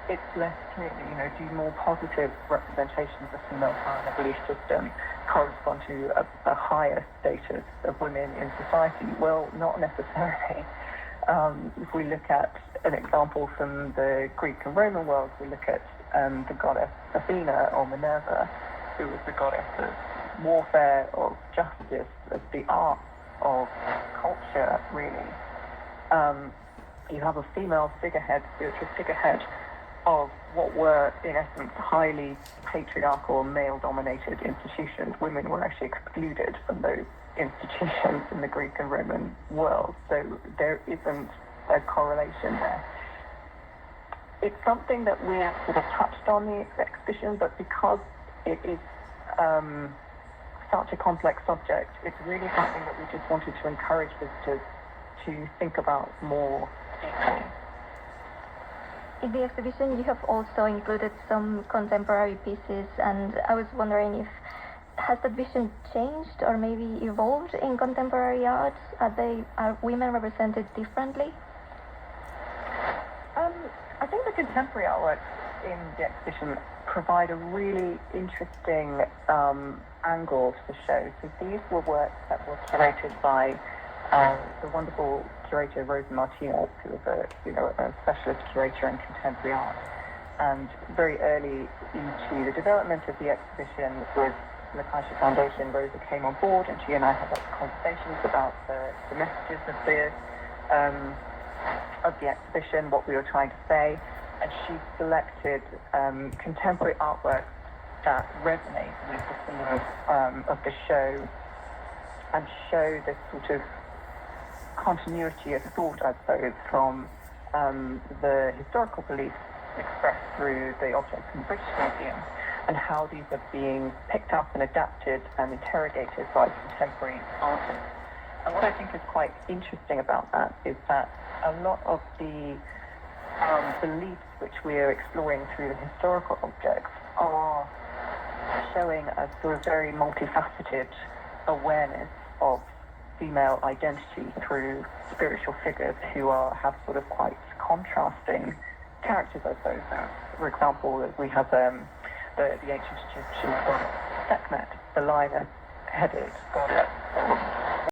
it's less clearly, do more positive representations of female power in the belief system correspond to a higher status of women in society? Well, not necessarily. If we look at an example from the Greek and Roman world, we look at the goddess Espana or Minerva, who was the goddess of warfare, of justice, of the arts, of culture, really. You have a female figurehead, spiritual figurehead, of what were, in essence, highly patriarchal, male-dominated institutions. Women were actually excluded from those institutions in the Greek and Roman world. So there isn't a correlation there. It's something that we have sort of touched on the exhibition, but because it is such a complex subject, it's really something that we just wanted to encourage visitors to think about more deeply. In the exhibition, you have also included some contemporary pieces, and I was wondering if has that vision changed or maybe evolved in contemporary art? Are women represented differently? I think the contemporary artworks in the exhibition provide a really interesting angle to the show. So these were works that were curated by the wonderful curator Rosa Martinez, who was a specialist curator in contemporary art. And very early into the development of the exhibition with the Caixa Foundation, Rosa came on board, and she and I had lots of conversations about the messages of the exhibition, what we were trying to say, and she selected contemporary artworks that resonate with the theme of the show and show this sort of continuity of thought, I suppose, from the historical beliefs expressed through the objects in the British Museum, and how these are being picked up and adapted and interrogated by contemporary artists. And what I think is quite interesting about that is that a lot of the beliefs which we are exploring through the historical objects are showing a sort of very multifaceted awareness of female identity through spiritual figures who have sort of quite contrasting characters, I suppose. For example, we have the ancient Egyptian goddess Sekhmet, the lioness-headed goddess,